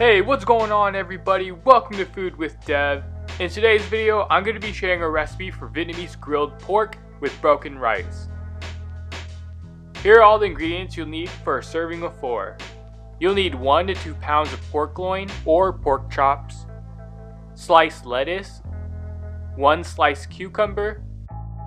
Hey, what's going on everybody? Welcome to Food with Dev. In today's video, I'm going to be sharing a recipe for Vietnamese grilled pork with broken rice. Here are all the ingredients you'll need for a serving of 4. You'll need 1 to 2 pounds of pork loin or pork chops, sliced lettuce, 1 sliced cucumber.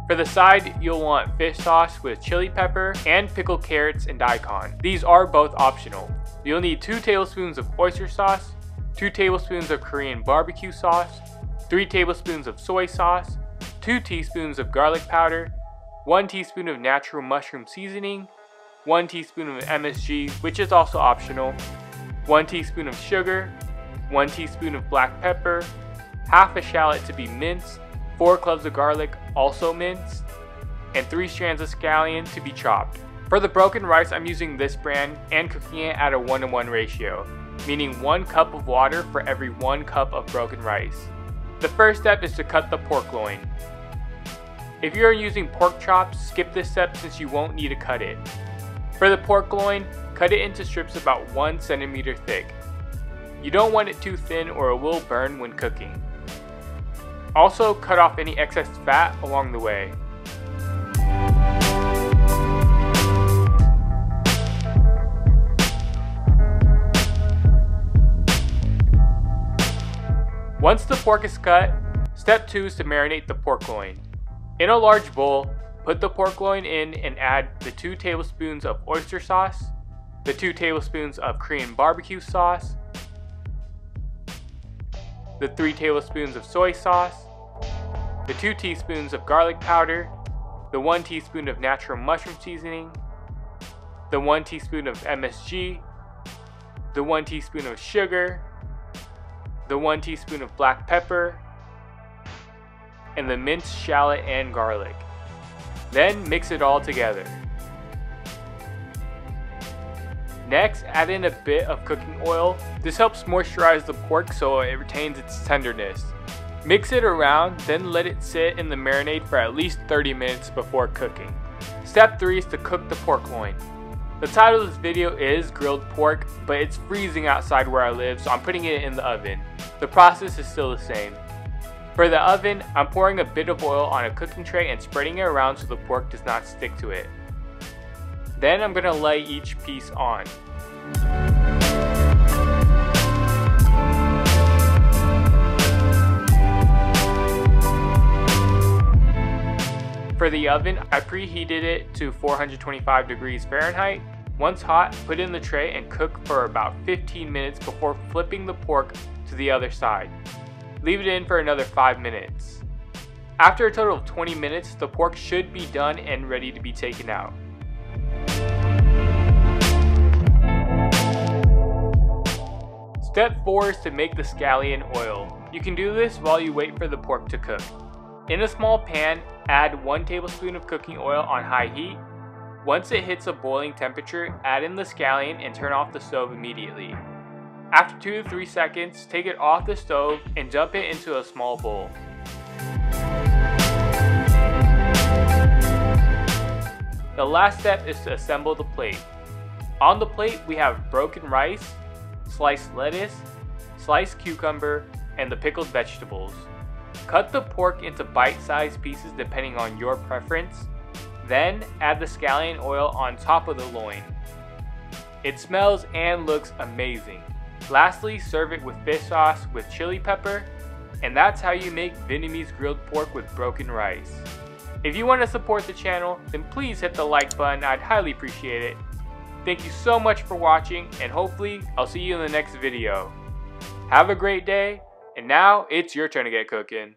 For the side, you'll want fish sauce with chili pepper and pickled carrots and daikon. These are both optional. You'll need 2 tablespoons of oyster sauce, 2 tablespoons of Korean BBQ sauce, 3 tablespoons of soy sauce, 2 teaspoons of garlic powder, 1 teaspoon of natural mushroom seasoning, 1 teaspoon of MSG, which is also optional, 1 teaspoon of sugar, 1 teaspoon of black pepper, half a shallot to be minced, 4 cloves of garlic also minced, and 3 strands of scallion to be chopped. For the broken rice, I'm using this brand and cooking it at a 1-to-1 ratio, meaning 1 cup of water for every 1 cup of broken rice. The first step is to cut the pork loin. If you are using pork chops, skip this step since you won't need to cut it. For the pork loin, cut it into strips about 1 centimeter thick. You don't want it too thin or it will burn when cooking. Also, cut off any excess fat along the way. Once the pork is cut, step 2 is to marinate the pork loin. In a large bowl, put the pork loin in and add the 2 tablespoons of oyster sauce, the 2 tablespoons of Korean BBQ sauce, the 3 tablespoons of soy sauce, the 2 teaspoons of garlic powder, the 1 teaspoon of natural mushroom seasoning, the 1 teaspoon of MSG, the 1 teaspoon of sugar, the 1 teaspoon of black pepper, and the minced shallot and garlic. Then mix it all together. Next, add in a bit of cooking oil. This helps moisturize the pork so it retains its tenderness. Mix it around, then let it sit in the marinade for at least 30 minutes before cooking. Step 3 is to cook the pork loin. The title of this video is grilled pork, but it's freezing outside where I live, so I'm putting it in the oven. The process is still the same. For the oven, I'm pouring a bit of oil on a cooking tray and spreading it around so the pork does not stick to it. Then I'm going to lay each piece on. For the oven, I preheated it to 425 degrees Fahrenheit. Once hot, put it in the tray and cook for about 15 minutes before flipping the pork to the other side. Leave it in for another 5 minutes. After a total of 20 minutes, the pork should be done and ready to be taken out. Step 4 is to make the scallion oil. You can do this while you wait for the pork to cook. In a small pan, add 1 tablespoon of cooking oil on high heat. Once it hits a boiling temperature, add in the scallion and turn off the stove immediately. After 2 to 3 seconds, take it off the stove and dump it into a small bowl. The last step is to assemble the plate. On the plate, we have broken rice, sliced lettuce, sliced cucumber, and the pickled vegetables. Cut the pork into bite-sized pieces depending on your preference. Then add the scallion oil on top of the loin. It smells and looks amazing. Lastly, serve it with fish sauce with chili pepper, and that's how you make Vietnamese grilled pork with broken rice. If you want to support the channel, then please hit the like button, I'd highly appreciate it. Thank you so much for watching, and hopefully I'll see you in the next video. Have a great day, and now it's your turn to get cooking.